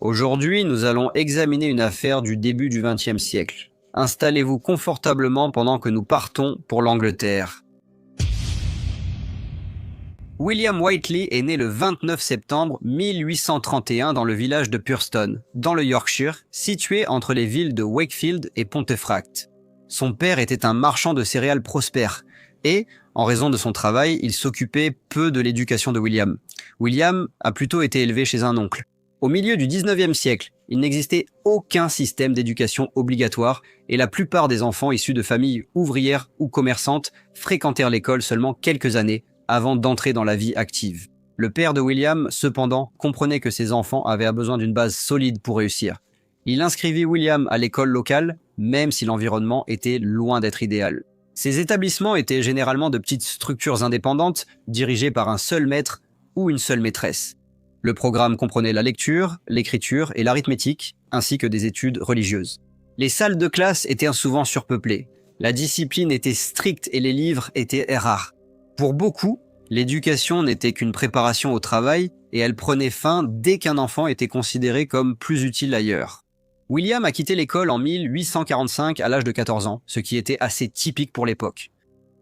Aujourd'hui, nous allons examiner une affaire du début du XXe siècle. Installez-vous confortablement pendant que nous partons pour l'Angleterre. William Whiteley est né le 29 septembre 1831 dans le village de Purston, dans le Yorkshire, situé entre les villes de Wakefield et Pontefract. Son père était un marchand de céréales prospère et, en raison de son travail, il s'occupait peu de l'éducation de William. William a plutôt été élevé chez un oncle. Au milieu du 19e siècle, il n'existait aucun système d'éducation obligatoire et la plupart des enfants issus de familles ouvrières ou commerçantes fréquentèrent l'école seulement quelques années avant d'entrer dans la vie active. Le père de William, cependant, comprenait que ses enfants avaient besoin d'une base solide pour réussir. Il inscrivit William à l'école locale, même si l'environnement était loin d'être idéal. Ces établissements étaient généralement de petites structures indépendantes, dirigées par un seul maître ou une seule maîtresse. Le programme comprenait la lecture, l'écriture et l'arithmétique, ainsi que des études religieuses. Les salles de classe étaient souvent surpeuplées. La discipline était stricte et les livres étaient rares. Pour beaucoup, l'éducation n'était qu'une préparation au travail et elle prenait fin dès qu'un enfant était considéré comme plus utile ailleurs. William a quitté l'école en 1845 à l'âge de 14 ans, ce qui était assez typique pour l'époque.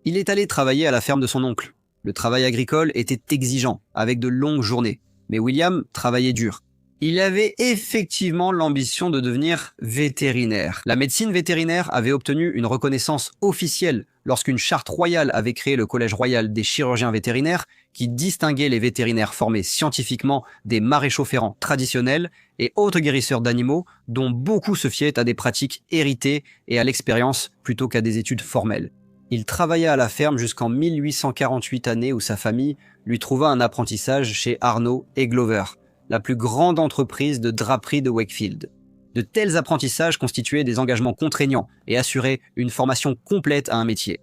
Il est allé travailler à la ferme de son oncle. Le travail agricole était exigeant, avec de longues journées, mais William travaillait dur. Il avait effectivement l'ambition de devenir vétérinaire. La médecine vétérinaire avait obtenu une reconnaissance officielle lorsqu'une charte royale avait créé le Collège royal des chirurgiens vétérinaires qui distinguait les vétérinaires formés scientifiquement des maréchaux ferrants traditionnels et autres guérisseurs d'animaux dont beaucoup se fiaient à des pratiques héritées et à l'expérience plutôt qu'à des études formelles. Il travailla à la ferme jusqu'en 1848 année où sa famille lui trouva un apprentissage chez Arnaud et Glover, la plus grande entreprise de draperie de Wakefield. De tels apprentissages constituaient des engagements contraignants et assuraient une formation complète à un métier.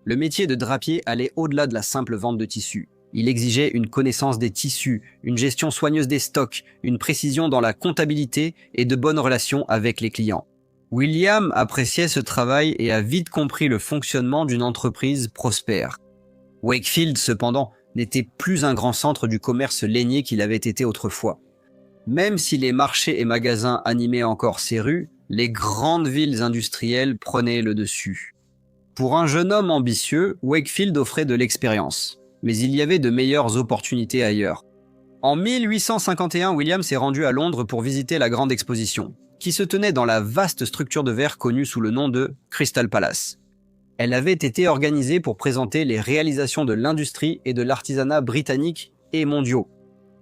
Le métier de drapier allait au-delà de la simple vente de tissus. Il exigeait une connaissance des tissus, une gestion soigneuse des stocks, une précision dans la comptabilité et de bonnes relations avec les clients. William appréciait ce travail et a vite compris le fonctionnement d'une entreprise prospère. Wakefield, cependant, n'était plus un grand centre du commerce lainier qu'il avait été autrefois. Même si les marchés et magasins animaient encore ces rues, les grandes villes industrielles prenaient le dessus. Pour un jeune homme ambitieux, Wakefield offrait de l'expérience, mais il y avait de meilleures opportunités ailleurs. En 1851, William s'est rendu à Londres pour visiter la grande exposition, qui se tenait dans la vaste structure de verre connue sous le nom de Crystal Palace. Elle avait été organisée pour présenter les réalisations de l'industrie et de l'artisanat britanniques et mondiaux.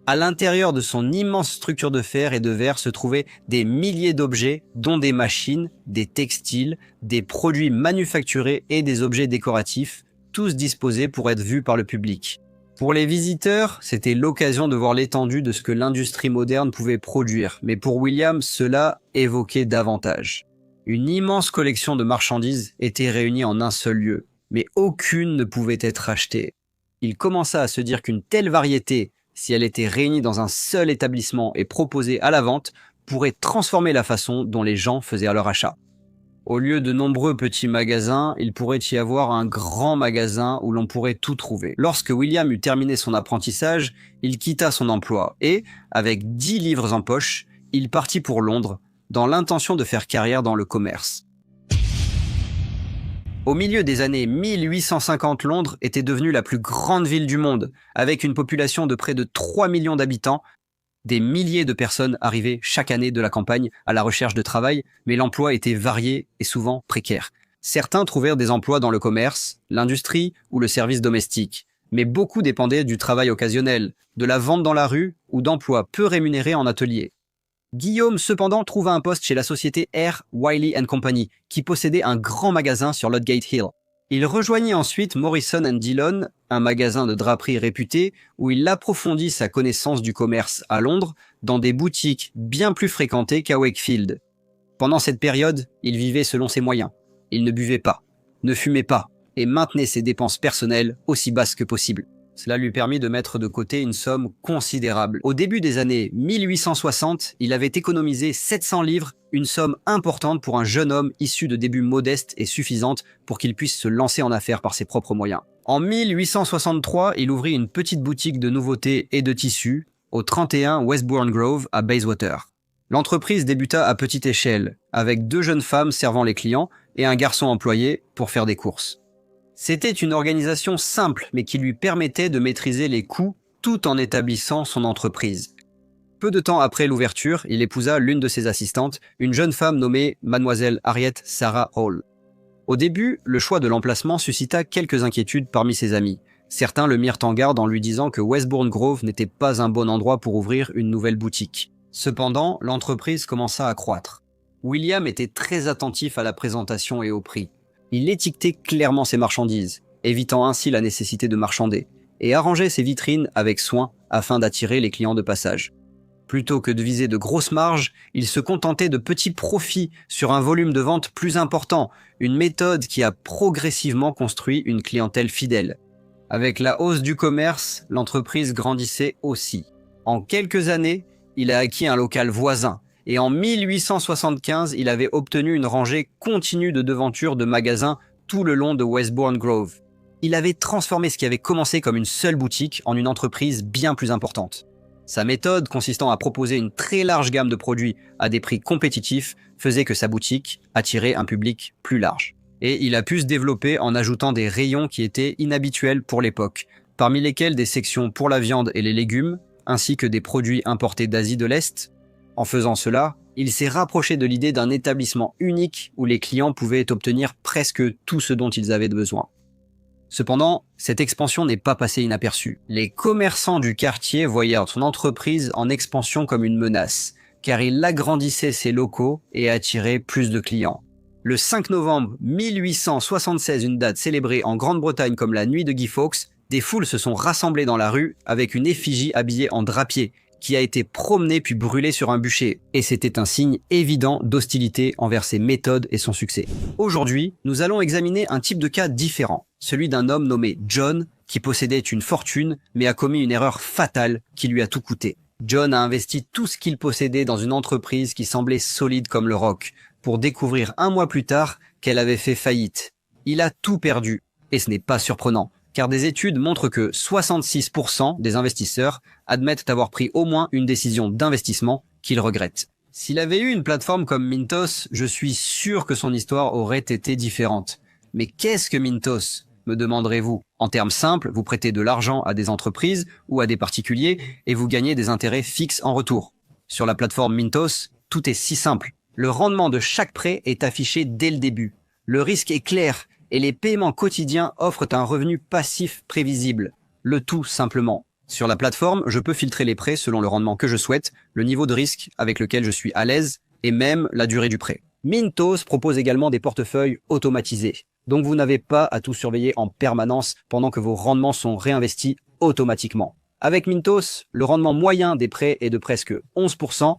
À l'intérieur de son immense structure de fer et de verre se trouvaient des milliers d'objets, dont des machines, des textiles, des produits manufacturés et des objets décoratifs, tous disposés pour être vus par le public. Pour les visiteurs, c'était l'occasion de voir l'étendue de ce que l'industrie moderne pouvait produire, mais pour William, cela évoquait davantage. Une immense collection de marchandises était réunie en un seul lieu, mais aucune ne pouvait être achetée. Il commença à se dire qu'une telle variété, si elle était réunie dans un seul établissement et proposée à la vente, pourrait transformer la façon dont les gens faisaient leur achat. Au lieu de nombreux petits magasins, il pourrait y avoir un grand magasin où l'on pourrait tout trouver. Lorsque William eut terminé son apprentissage, il quitta son emploi et, avec 10 livres en poche, il partit pour Londres, dans l'intention de faire carrière dans le commerce. Au milieu des années 1850, Londres était devenue la plus grande ville du monde, avec une population de près de 3 millions d'habitants. Des milliers de personnes arrivaient chaque année de la campagne à la recherche de travail, mais l'emploi était varié et souvent précaire. Certains trouvèrent des emplois dans le commerce, l'industrie ou le service domestique, mais beaucoup dépendaient du travail occasionnel, de la vente dans la rue ou d'emplois peu rémunérés en atelier. Guillaume, cependant, trouva un poste chez la société R. Wiley & Company, qui possédait un grand magasin sur Ludgate Hill. Il rejoignit ensuite Morrison & Dillon, un magasin de draperie réputé, où il approfondit sa connaissance du commerce à Londres, dans des boutiques bien plus fréquentées qu'à Wakefield. Pendant cette période, il vivait selon ses moyens. Il ne buvait pas, ne fumait pas, et maintenait ses dépenses personnelles aussi basses que possible. Cela lui permit de mettre de côté une somme considérable. Au début des années 1860, il avait économisé 700 livres, une somme importante pour un jeune homme issu de débuts modestes et suffisante pour qu'il puisse se lancer en affaires par ses propres moyens. En 1863, il ouvrit une petite boutique de nouveautés et de tissus au 31 Westbourne Grove à Bayswater. L'entreprise débuta à petite échelle, avec 2 jeunes femmes servant les clients et un garçon employé pour faire des courses. C'était une organisation simple, mais qui lui permettait de maîtriser les coûts tout en établissant son entreprise. Peu de temps après l'ouverture, il épousa l'une de ses assistantes, une jeune femme nommée Mademoiselle Harriet Sarah Hall. Au début, le choix de l'emplacement suscita quelques inquiétudes parmi ses amis. Certains le mirent en garde en lui disant que Westbourne Grove n'était pas un bon endroit pour ouvrir une nouvelle boutique. Cependant, l'entreprise commença à croître. William était très attentif à la présentation et au prix. Il étiquetait clairement ses marchandises, évitant ainsi la nécessité de marchander, et arrangeait ses vitrines avec soin afin d'attirer les clients de passage. Plutôt que de viser de grosses marges, il se contentait de petits profits sur un volume de vente plus important, une méthode qui a progressivement construit une clientèle fidèle. Avec la hausse du commerce, l'entreprise grandissait aussi. En quelques années, il a acquis un local voisin, et en 1875, il avait obtenu une rangée continue de devantures de magasins tout le long de Westbourne Grove. Il avait transformé ce qui avait commencé comme une seule boutique en une entreprise bien plus importante. Sa méthode, consistant à proposer une très large gamme de produits à des prix compétitifs, faisait que sa boutique attirait un public plus large. Et il a pu se développer en ajoutant des rayons qui étaient inhabituels pour l'époque, parmi lesquels des sections pour la viande et les légumes, ainsi que des produits importés d'Asie de l'Est. En faisant cela, il s'est rapproché de l'idée d'un établissement unique où les clients pouvaient obtenir presque tout ce dont ils avaient besoin. Cependant, cette expansion n'est pas passée inaperçue. Les commerçants du quartier voyaient son entreprise en expansion comme une menace, car il agrandissait ses locaux et attirait plus de clients. Le 5 novembre 1876, une date célébrée en Grande-Bretagne comme la nuit de Guy Fawkes, des foules se sont rassemblées dans la rue avec une effigie habillée en drapier qui a été promenée puis brûlée sur un bûcher, et c'était un signe évident d'hostilité envers ses méthodes et son succès. Aujourd'hui, nous allons examiner un type de cas différent, celui d'un homme nommé John qui possédait une fortune mais a commis une erreur fatale qui lui a tout coûté. John a investi tout ce qu'il possédait dans une entreprise qui semblait solide comme le roc, pour découvrir 1 mois plus tard qu'elle avait fait faillite. Il a tout perdu, et ce n'est pas surprenant, car des études montrent que 66% des investisseurs admettent avoir pris au moins une décision d'investissement qu'ils regrettent. S'il avait eu une plateforme comme Mintos, je suis sûr que son histoire aurait été différente. Mais qu'est-ce que Mintos, me demanderez-vous? En termes simples, vous prêtez de l'argent à des entreprises ou à des particuliers et vous gagnez des intérêts fixes en retour. Sur la plateforme Mintos, tout est si simple. Le rendement de chaque prêt est affiché dès le début. Le risque est clair et les paiements quotidiens offrent un revenu passif prévisible. Le tout simplement. Sur la plateforme, je peux filtrer les prêts selon le rendement que je souhaite, le niveau de risque avec lequel je suis à l'aise et même la durée du prêt. Mintos propose également des portefeuilles automatisés. Donc vous n'avez pas à tout surveiller en permanence pendant que vos rendements sont réinvestis automatiquement. Avec Mintos, le rendement moyen des prêts est de presque 11%.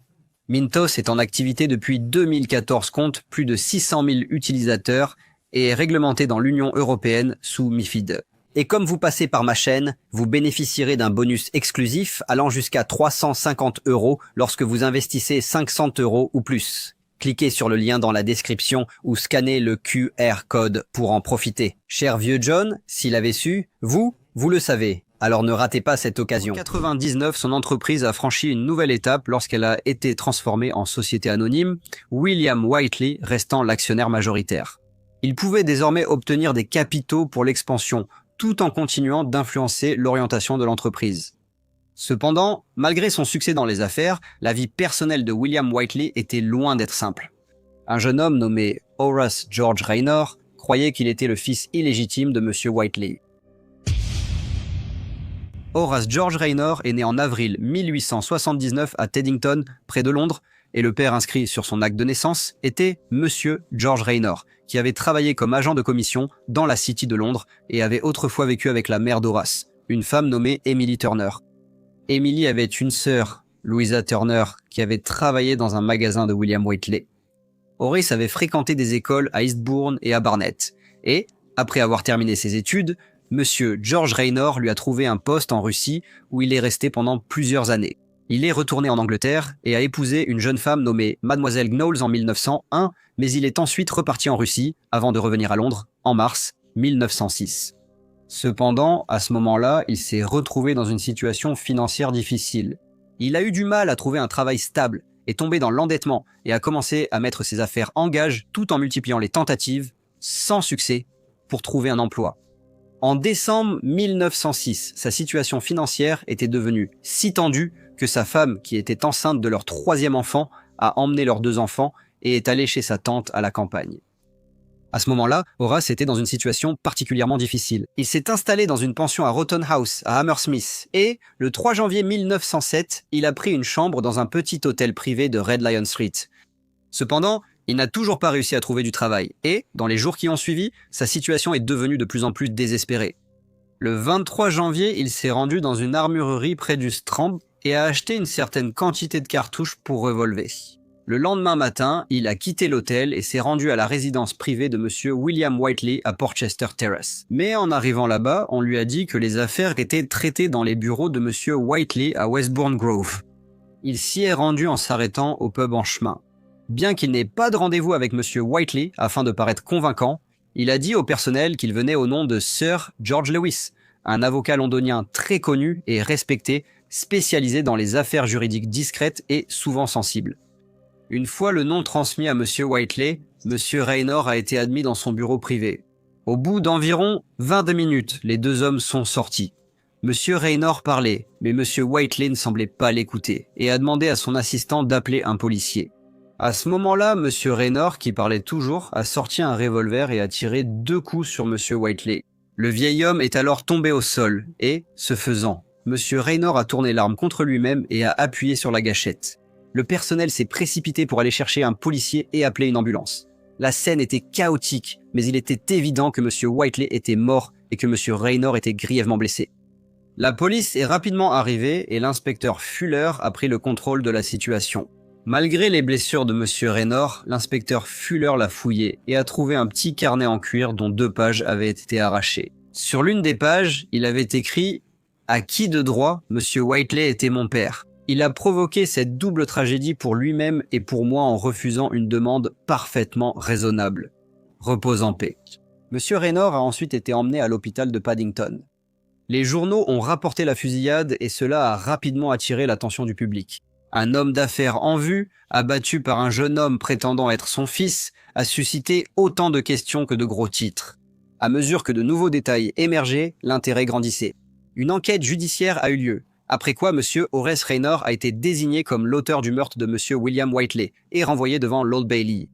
Mintos est en activité depuis 2014, compte plus de 600 000 utilisateurs et est réglementé dans l'Union européenne sous MiFID. Et comme vous passez par ma chaîne, vous bénéficierez d'un bonus exclusif allant jusqu'à 350 € lorsque vous investissez 500 € ou plus. Cliquez sur le lien dans la description ou scannez le QR code pour en profiter. Cher vieux John, s'il avait su, vous le savez. Alors ne ratez pas cette occasion. En 1999, son entreprise a franchi une nouvelle étape lorsqu'elle a été transformée en société anonyme, William Whiteley restant l'actionnaire majoritaire. Il pouvait désormais obtenir des capitaux pour l'expansion, tout en continuant d'influencer l'orientation de l'entreprise. Cependant, malgré son succès dans les affaires, la vie personnelle de William Whiteley était loin d'être simple. Un jeune homme nommé Horace George Raynor croyait qu'il était le fils illégitime de M. Whiteley. Horace George Raynor est né en avril 1879 à Teddington, près de Londres, et le père inscrit sur son acte de naissance était Monsieur George Raynor, qui avait travaillé comme agent de commission dans la City de Londres et avait autrefois vécu avec la mère d'Horace, une femme nommée Emily Turner. Emily avait une sœur, Louisa Turner, qui avait travaillé dans un magasin de William Whiteley. Horace avait fréquenté des écoles à Eastbourne et à Barnet, et, après avoir terminé ses études, Monsieur George Raynor lui a trouvé un poste en Russie où il est resté pendant plusieurs années. Il est retourné en Angleterre et a épousé une jeune femme nommée Mademoiselle Knowles en 1901, mais il est ensuite reparti en Russie avant de revenir à Londres en mars 1906. Cependant, à ce moment-là, il s'est retrouvé dans une situation financière difficile. Il a eu du mal à trouver un travail stable est tombé dans l'endettement et a commencé à mettre ses affaires en gage tout en multipliant les tentatives, sans succès, pour trouver un emploi. En décembre 1906, sa situation financière était devenue si tendue que sa femme, qui était enceinte de leur 3e enfant, a emmené leurs 2 enfants et est allée chez sa tante à la campagne. À ce moment-là, Horace était dans une situation particulièrement difficile. Il s'est installé dans une pension à Rotten House, à Hammersmith, et, le 3 janvier 1907, il a pris une chambre dans un petit hôtel privé de Red Lion Street. Cependant, il n'a toujours pas réussi à trouver du travail, et, dans les jours qui ont suivi, sa situation est devenue de plus en plus désespérée. Le 23 janvier, il s'est rendu dans une armurerie près du Strand et a acheté une certaine quantité de cartouches pour revolver. Le lendemain matin, il a quitté l'hôtel et s'est rendu à la résidence privée de Monsieur William Whiteley à Porchester Terrace. Mais en arrivant là-bas, on lui a dit que les affaires étaient traitées dans les bureaux de Monsieur Whiteley à Westbourne Grove. Il s'y est rendu en s'arrêtant au pub en chemin. Bien qu'il n'ait pas de rendez-vous avec Monsieur Whiteley afin de paraître convaincant, il a dit au personnel qu'il venait au nom de Sir George Lewis, un avocat londonien très connu et respecté, spécialisé dans les affaires juridiques discrètes et souvent sensibles. Une fois le nom transmis à Monsieur Whiteley, Monsieur Raynor a été admis dans son bureau privé. Au bout d'environ 22 minutes, les 2 hommes sont sortis. Monsieur Raynor parlait, mais Monsieur Whiteley ne semblait pas l'écouter et a demandé à son assistant d'appeler un policier. À ce moment-là, Monsieur Raynor, qui parlait toujours, a sorti un revolver et a tiré 2 coups sur Monsieur Whiteley. Le vieil homme est alors tombé au sol et, ce faisant, Monsieur Raynor a tourné l'arme contre lui-même et a appuyé sur la gâchette. Le personnel s'est précipité pour aller chercher un policier et appeler une ambulance. La scène était chaotique, mais il était évident que Monsieur Whiteley était mort et que Monsieur Raynor était grièvement blessé. La police est rapidement arrivée et l'inspecteur Fuller a pris le contrôle de la situation. Malgré les blessures de Monsieur Raynor, l'inspecteur Fuller l'a fouillé et a trouvé un petit carnet en cuir dont 2 pages avaient été arrachées. Sur l'une des pages, il avait écrit « À qui de droit Monsieur Whiteley était mon père ?» Il a provoqué cette double tragédie pour lui-même et pour moi en refusant une demande parfaitement raisonnable. Repose en paix. Monsieur Raynor a ensuite été emmené à l'hôpital de Paddington. Les journaux ont rapporté la fusillade et cela a rapidement attiré l'attention du public. Un homme d'affaires en vue, abattu par un jeune homme prétendant être son fils, a suscité autant de questions que de gros titres. À mesure que de nouveaux détails émergeaient, l'intérêt grandissait. Une enquête judiciaire a eu lieu. Après quoi, Monsieur Horace Raynor a été désigné comme l'auteur du meurtre de Monsieur William Whiteley et renvoyé devant l'Old Bailey.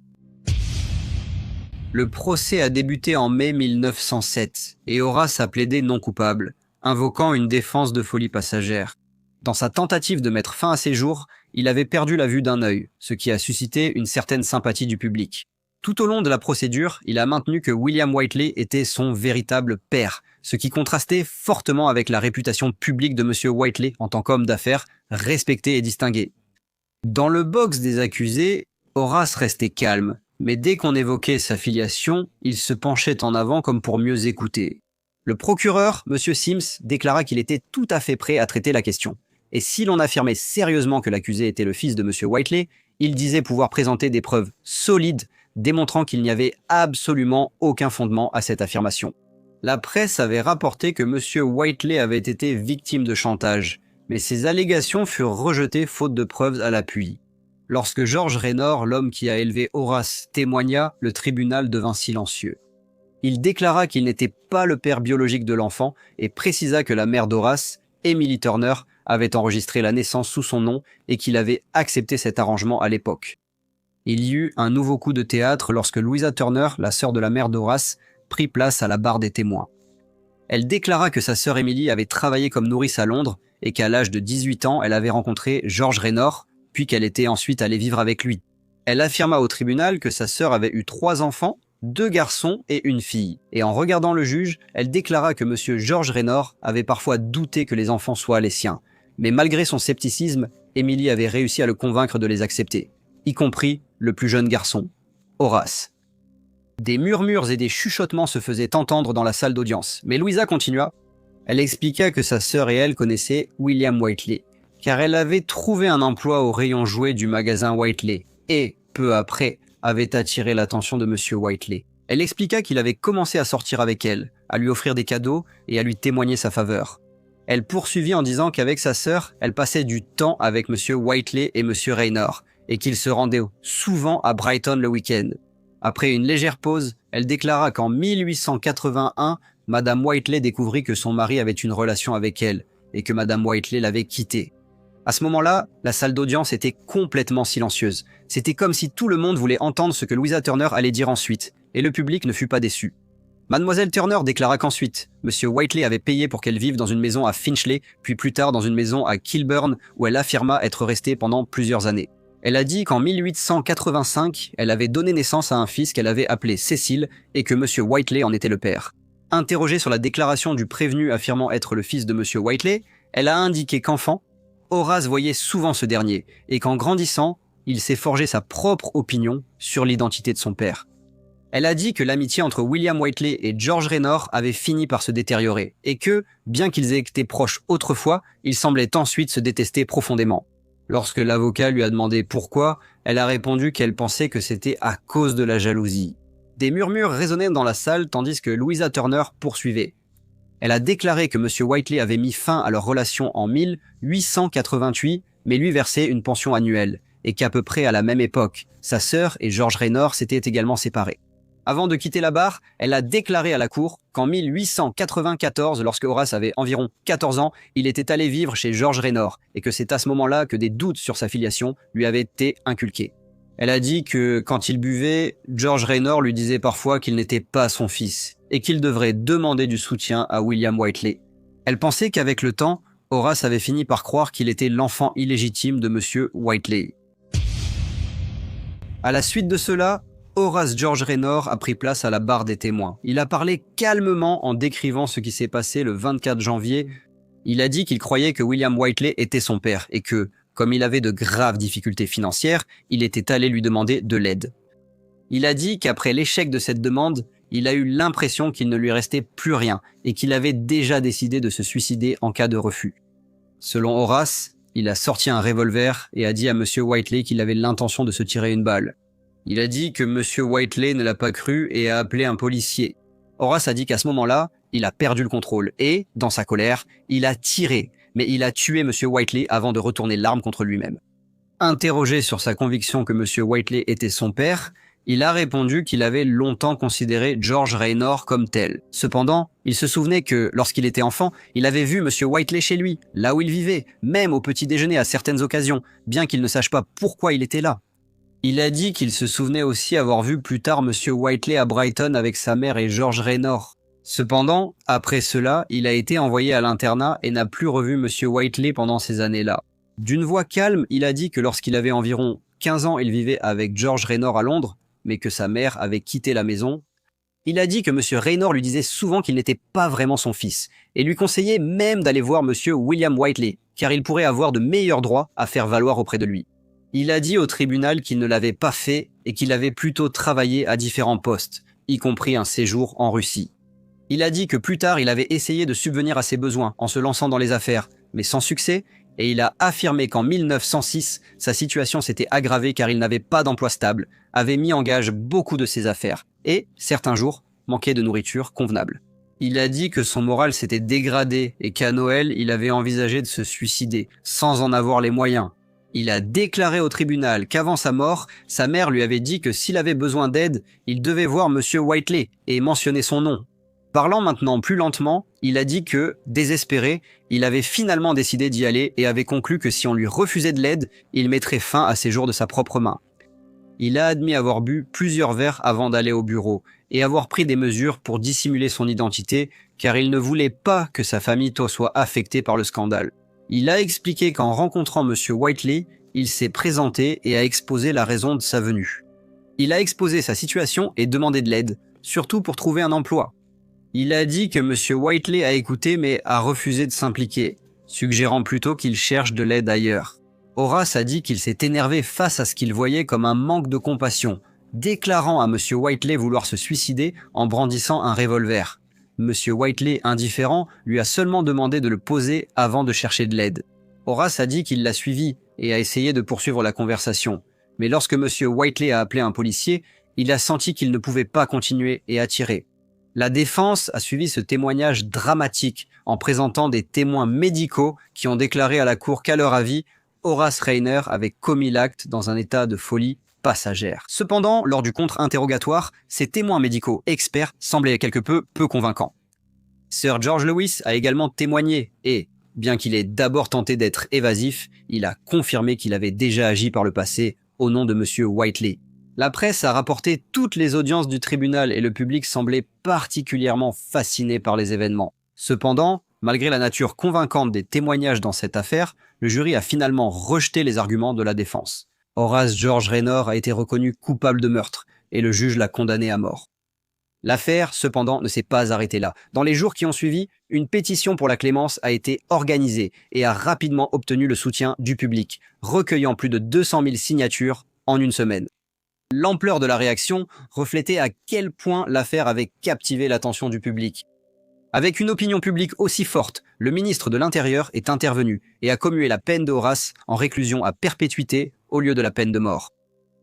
Le procès a débuté en mai 1907 et Horace a plaidé non coupable, invoquant une défense de folie passagère. Dans sa tentative de mettre fin à ses jours, il avait perdu la vue d'un œil, ce qui a suscité une certaine sympathie du public. Tout au long de la procédure, il a maintenu que William Whiteley était son véritable père, ce qui contrastait fortement avec la réputation publique de Monsieur Whiteley en tant qu'homme d'affaires respecté et distingué. Dans le box des accusés, Horace restait calme, mais dès qu'on évoquait sa filiation, il se penchait en avant comme pour mieux écouter. Le procureur, Monsieur Sims, déclara qu'il était tout à fait prêt à traiter la question. Et si l'on affirmait sérieusement que l'accusé était le fils de Monsieur Whiteley, il disait pouvoir présenter des preuves solides démontrant qu'il n'y avait absolument aucun fondement à cette affirmation. La presse avait rapporté que Monsieur Whiteley avait été victime de chantage, mais ces allégations furent rejetées faute de preuves à l'appui. Lorsque George Raynor, l'homme qui a élevé Horace, témoigna, le tribunal devint silencieux. Il déclara qu'il n'était pas le père biologique de l'enfant et précisa que la mère d'Horace, Emily Turner, avait enregistré la naissance sous son nom et qu'il avait accepté cet arrangement à l'époque. Il y eut un nouveau coup de théâtre lorsque Louisa Turner, la sœur de la mère d'Horace, prit place à la barre des témoins. Elle déclara que sa sœur Emily avait travaillé comme nourrice à Londres et qu'à l'âge de 18 ans, elle avait rencontré George Raynor, puis qu'elle était ensuite allée vivre avec lui. Elle affirma au tribunal que sa sœur avait eu 3 enfants, 2 garçons et une fille. Et en regardant le juge, elle déclara que Monsieur George Raynor avait parfois douté que les enfants soient les siens. Mais malgré son scepticisme, Emily avait réussi à le convaincre de les accepter, y compris le plus jeune garçon, Horace. Des murmures et des chuchotements se faisaient entendre dans la salle d'audience, mais Louisa continua. Elle expliqua que sa sœur et elle connaissaient William Whiteley, car elle avait trouvé un emploi au rayon jouets du magasin Whiteley, et, peu après, avait attiré l'attention de Monsieur Whiteley. Elle expliqua qu'il avait commencé à sortir avec elle, à lui offrir des cadeaux et à lui témoigner sa faveur. Elle poursuivit en disant qu'avec sa sœur, elle passait du temps avec Monsieur Whiteley et Monsieur Raynor, et qu'il se rendait souvent à Brighton le week-end. Après une légère pause, elle déclara qu'en 1881, Madame Whiteley découvrit que son mari avait une relation avec elle et que Madame Whiteley l'avait quittée. À ce moment-là, la salle d'audience était complètement silencieuse. C'était comme si tout le monde voulait entendre ce que Louisa Turner allait dire ensuite, et le public ne fut pas déçu. Mademoiselle Turner déclara qu'ensuite, Monsieur Whiteley avait payé pour qu'elle vive dans une maison à Finchley, puis plus tard dans une maison à Kilburn, où elle affirma être restée pendant plusieurs années. Elle a dit qu'en 1885, elle avait donné naissance à un fils qu'elle avait appelé Cécile et que Monsieur Whiteley en était le père. Interrogée sur la déclaration du prévenu affirmant être le fils de Monsieur Whiteley, elle a indiqué qu'enfant, Horace voyait souvent ce dernier et qu'en grandissant, il s'est forgé sa propre opinion sur l'identité de son père. Elle a dit que l'amitié entre William Whiteley et George Raynor avait fini par se détériorer et que, bien qu'ils aient été proches autrefois, ils semblaient ensuite se détester profondément. Lorsque l'avocat lui a demandé pourquoi, elle a répondu qu'elle pensait que c'était à cause de la jalousie. Des murmures résonnaient dans la salle tandis que Louisa Turner poursuivait. Elle a déclaré que M. Whiteley avait mis fin à leur relation en 1888, mais lui versait une pension annuelle, et qu'à peu près à la même époque, sa sœur et George Raynor s'étaient également séparés. Avant de quitter la barre, elle a déclaré à la cour qu'en 1894, lorsque Horace avait environ 14 ans, il était allé vivre chez George Raynor, et que c'est à ce moment-là que des doutes sur sa filiation lui avaient été inculqués. Elle a dit que, quand il buvait, George Raynor lui disait parfois qu'il n'était pas son fils, et qu'il devrait demander du soutien à William Whiteley. Elle pensait qu'avec le temps, Horace avait fini par croire qu'il était l'enfant illégitime de M. Whiteley. À la suite de cela, Horace George Raynor a pris place à la barre des témoins. Il a parlé calmement en décrivant ce qui s'est passé le 24 janvier. Il a dit qu'il croyait que William Whiteley était son père et que, comme il avait de graves difficultés financières, il était allé lui demander de l'aide. Il a dit qu'après l'échec de cette demande, il a eu l'impression qu'il ne lui restait plus rien et qu'il avait déjà décidé de se suicider en cas de refus. Selon Horace, il a sorti un revolver et a dit à M. Whiteley qu'il avait l'intention de se tirer une balle. Il a dit que M. Whiteley ne l'a pas cru et a appelé un policier. Horace a dit qu'à ce moment-là, il a perdu le contrôle et, dans sa colère, il a tiré, mais il a tué M. Whiteley avant de retourner l'arme contre lui-même. Interrogé sur sa conviction que M. Whiteley était son père, il a répondu qu'il avait longtemps considéré George Raynor comme tel. Cependant, il se souvenait que, lorsqu'il était enfant, il avait vu M. Whiteley chez lui, là où il vivait, même au petit déjeuner à certaines occasions, bien qu'il ne sache pas pourquoi il était là. Il a dit qu'il se souvenait aussi avoir vu plus tard M. Whiteley à Brighton avec sa mère et George Raynor. Cependant, après cela, il a été envoyé à l'internat et n'a plus revu M. Whiteley pendant ces années-là. D'une voix calme, il a dit que lorsqu'il avait environ 15 ans, il vivait avec George Raynor à Londres, mais que sa mère avait quitté la maison. Il a dit que M. Raynor lui disait souvent qu'il n'était pas vraiment son fils, et lui conseillait même d'aller voir M. William Whiteley, car il pourrait avoir de meilleurs droits à faire valoir auprès de lui. Il a dit au tribunal qu'il ne l'avait pas fait et qu'il avait plutôt travaillé à différents postes, y compris un séjour en Russie. Il a dit que plus tard, il avait essayé de subvenir à ses besoins en se lançant dans les affaires, mais sans succès, et il a affirmé qu'en 1906, sa situation s'était aggravée car il n'avait pas d'emploi stable, avait mis en gage beaucoup de ses affaires, et, certains jours, manquait de nourriture convenable. Il a dit que son moral s'était dégradé et qu'à Noël, il avait envisagé de se suicider, sans en avoir les moyens. Il a déclaré au tribunal qu'avant sa mort, sa mère lui avait dit que s'il avait besoin d'aide, il devait voir M. Whiteley et mentionner son nom. Parlant maintenant plus lentement, il a dit que, désespéré, il avait finalement décidé d'y aller et avait conclu que si on lui refusait de l'aide, il mettrait fin à ses jours de sa propre main. Il a admis avoir bu plusieurs verres avant d'aller au bureau et avoir pris des mesures pour dissimuler son identité car il ne voulait pas que sa famille soit affectée par le scandale. Il a expliqué qu'en rencontrant M. Whiteley, il s'est présenté et a exposé la raison de sa venue. Il a exposé sa situation et demandé de l'aide, surtout pour trouver un emploi. Il a dit que M. Whiteley a écouté mais a refusé de s'impliquer, suggérant plutôt qu'il cherche de l'aide ailleurs. Horace a dit qu'il s'est énervé face à ce qu'il voyait comme un manque de compassion, déclarant à M. Whiteley vouloir se suicider en brandissant un revolver. M. Whiteley, indifférent, lui a seulement demandé de le poser avant de chercher de l'aide. Horace a dit qu'il l'a suivi et a essayé de poursuivre la conversation. Mais lorsque M. Whiteley a appelé un policier, il a senti qu'il ne pouvait pas continuer et a tiré. La défense a suivi ce témoignage dramatique en présentant des témoins médicaux qui ont déclaré à la cour qu'à leur avis, Horace Rayner avait commis l'acte dans un état de folie passagère. Cependant, lors du contre-interrogatoire, ses témoins médicaux experts semblaient quelque peu convaincants. Sir George Lewis a également témoigné et, bien qu'il ait d'abord tenté d'être évasif, il a confirmé qu'il avait déjà agi par le passé au nom de M. Whiteley. La presse a rapporté toutes les audiences du tribunal et le public semblait particulièrement fasciné par les événements. Cependant, malgré la nature convaincante des témoignages dans cette affaire, le jury a finalement rejeté les arguments de la défense. Horace George Rayner a été reconnu coupable de meurtre et le juge l'a condamné à mort. L'affaire, cependant, ne s'est pas arrêtée là. Dans les jours qui ont suivi, une pétition pour la clémence a été organisée et a rapidement obtenu le soutien du public, recueillant plus de 200 000 signatures en une semaine. L'ampleur de la réaction reflétait à quel point l'affaire avait captivé l'attention du public. Avec une opinion publique aussi forte, le ministre de l'Intérieur est intervenu et a commué la peine de Horace en réclusion à perpétuité au lieu de la peine de mort.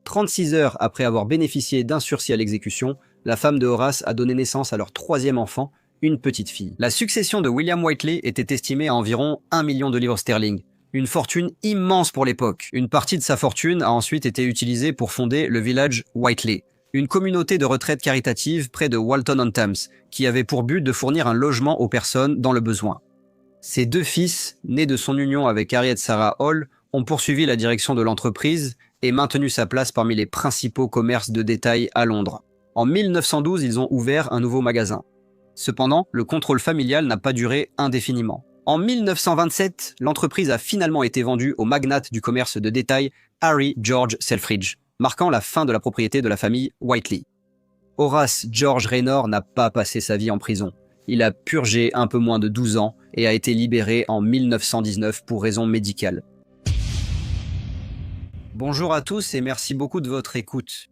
36 heures après avoir bénéficié d'un sursis à l'exécution, la femme de Horace a donné naissance à leur troisième enfant, une petite fille. La succession de William Whiteley était estimée à environ 1 million de livres sterling. Une fortune immense pour l'époque. Une partie de sa fortune a ensuite été utilisée pour fonder le village Whiteley, une communauté de retraite caritative près de Walton-on-Thames, qui avait pour but de fournir un logement aux personnes dans le besoin. Ses deux fils, nés de son union avec Harriet Sarah Hall, ont poursuivi la direction de l'entreprise et maintenu sa place parmi les principaux commerces de détail à Londres. En 1912, ils ont ouvert un nouveau magasin. Cependant, le contrôle familial n'a pas duré indéfiniment. En 1927, l'entreprise a finalement été vendue au magnate du commerce de détail Harry George Selfridge, marquant la fin de la propriété de la famille Whiteley. Horace George Rayner n'a pas passé sa vie en prison. Il a purgé un peu moins de 12 ans et a été libéré en 1919 pour raisons médicales. Bonjour à tous et merci beaucoup de votre écoute.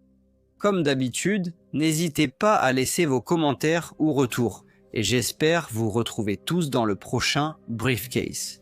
Comme d'habitude, n'hésitez pas à laisser vos commentaires ou retours et j'espère vous retrouver tous dans le prochain Briefcase.